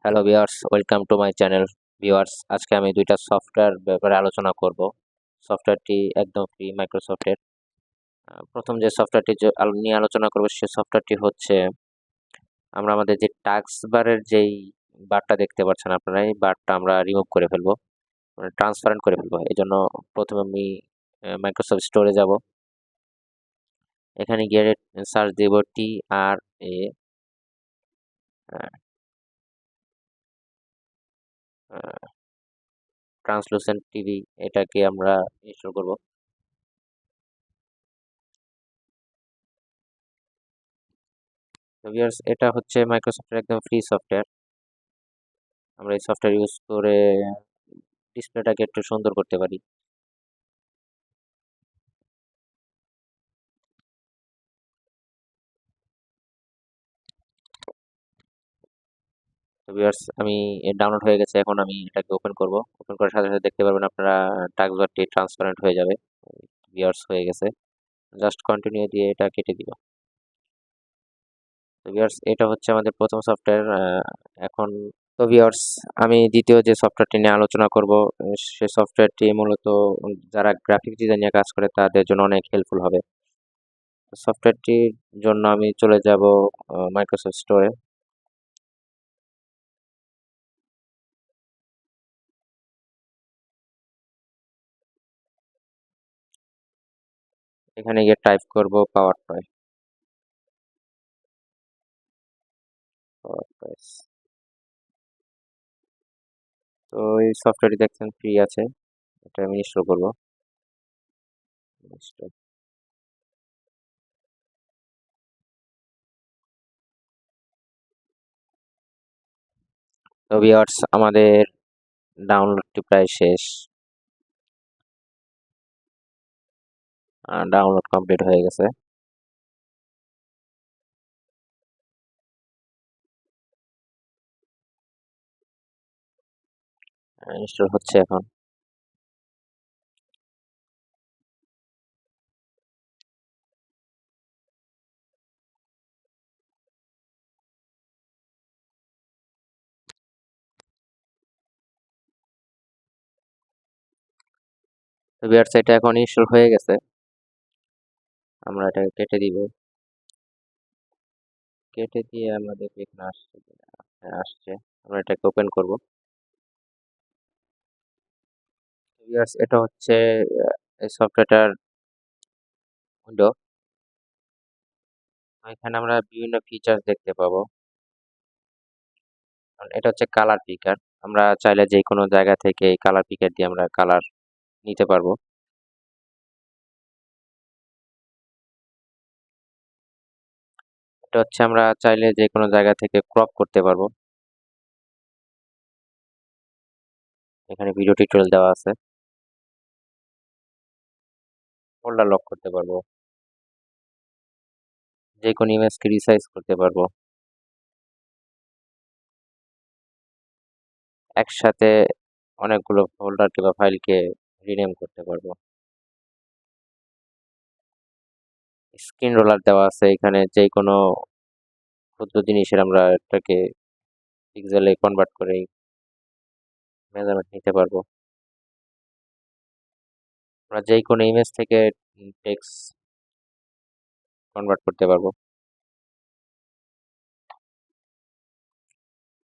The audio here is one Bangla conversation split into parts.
Hello viewers, welcome to my channel. Viewers, আজকে আমি দুইটা সফটওয়্যার ব্যাপারে আলোচনা করব। সফটওয়্যারটি একদম ফ্রি মাইক্রোসফটের। প্রথম যে সফটওয়্যারটি নিয়ে আলোচনা করব সে সফটওয়্যারটি হচ্ছে আমরা আমাদের যে টাস্ক বারের যেই বারটা দেখতে পাচ্ছেন আপনারা, এই বারটা আমরা রিমুভ করে ফেলবো, মানে ট্রান্সপারেন্ট করে ফেলবো। এই জন্য প্রথমে আমি মাইক্রোসফট স্টোরে যাব। এখানে গিয়ে সার্চ দেব TRA ট্রান্সলুসেন্ট টিভি, এটাকে আমরা ইনস্টল করব। তো ভিউয়ার্স, এটা হচ্ছে মাইক্রোসফটের একদম ফ্রি সফটওয়্যার। আমরা এই সফটওয়্যার ইউজ করে ডিসপ্লেটাকে একটু সুন্দর করতে পারি। তো ভিউয়ার্স, আমি ডাউনলোড হয়ে গেছে। এখন আমি এটাকে ওপেন করব। ওপেন করার সাথে সাথে দেখতে পারবেন আপনারা টাস্ক বারটি ট্রান্সপারেন্ট হয়ে যাবে। ভিউয়ার্স, হয়ে গেছে। জাস্ট কন্টিনিউ দিয়ে এটা কেটে দিব। তো ভিউয়ার্স, এটা হচ্ছে আমাদের প্রথম সফটওয়্যার। এখন তো ভিউয়ার্স, আমি দ্বিতীয় যে সফটওয়্যারটি নিয়ে আলোচনা করব, সে সফটওয়্যারটি মূলত যারা গ্রাফিক ডিজাইন নিয়ে কাজ করে তাদের জন্য অনেক হেল্পফুল হবে। সফটওয়্যারটির জন্য আমি চলে যাব মাইক্রোসফট স্টোরে। এখানে গিয়ে টাইপ করব পাওয়ার পয়েন্ট। তো এই সফটওয়্যারটি দেখছেন ফ্রি আছে, এটা আমি ইনস্টল করব। তো ভিউয়ার্স, আমাদের ডাউনলোডটি প্রায় শেষ। ডাউনলোড কমপ্লিট হয়ে গেছে। ইনস্টল হচ্ছে এখন। তো ভিউয়ার্স, এটা এখন ইনস্টল হয়ে গেছে। আমরা এটা কেটে দিব। কেটে দিয়ে আমাদের এখানে আসছে কিনা। হ্যাঁ, আসছে। আমরা এটাকে ওপেন করব। ভিউয়ার্স, এটা হচ্ছে এই সফটওয়্যারটার উইন্ডো। এখানে আমরা বিভিন্ন ফিচার্স দেখতে পাবো। এটা হচ্ছে কালার পিকার। আমরা চাইলে যে কোনো জায়গা থেকে এই কালার পিকার দিয়ে আমরা কালার নিতে পারবো। এটা হচ্ছে আমরা চাইলে যে কোনো জায়গা থেকে ক্রপ করতে পারবো। এখানে ভিডিও টিউটোরিয়াল দেওয়া আছে। ফোল্ডার লক করতে পারবো। যে কোনো ইমেজকে রিসাইজ করতে পারবো। একসাথে অনেকগুলো ফোল্ডারকে বা ফাইলকে রিনেম করতে পারবো। স্ক্রিন রোলার দেওয়া আছে। এখানে যে কোনো ক্ষুদ্র জিনিসের আমরা এটাকে পিক্সেলে কনভার্ট করে মেজারমেন্ট নিতে পারবো। আমরা যে কোনো ইমেজ থেকে টেক্সট কনভার্ট করতে পারবো।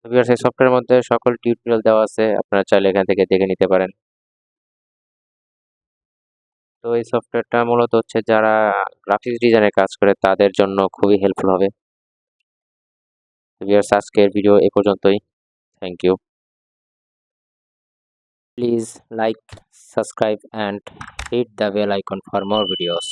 ভিউয়ার্স, এই সফটওয়্যারের মধ্যে সকল টিউটোরিয়াল দেওয়া আছে, আপনারা চাইলে এখান থেকে দেখে নিতে পারেন। তো এই সফটওয়্যারটা মূলত হচ্ছে যারা গ্রাফিক্স ডিজাইনের কাজ করে তাদের জন্য খুবই হেল্পফুল হবে। ভিউয়ার্স, আজকের ভিডিও এ পর্যন্তই। Thank you. Please like, subscribe and hit the bell icon for more videos.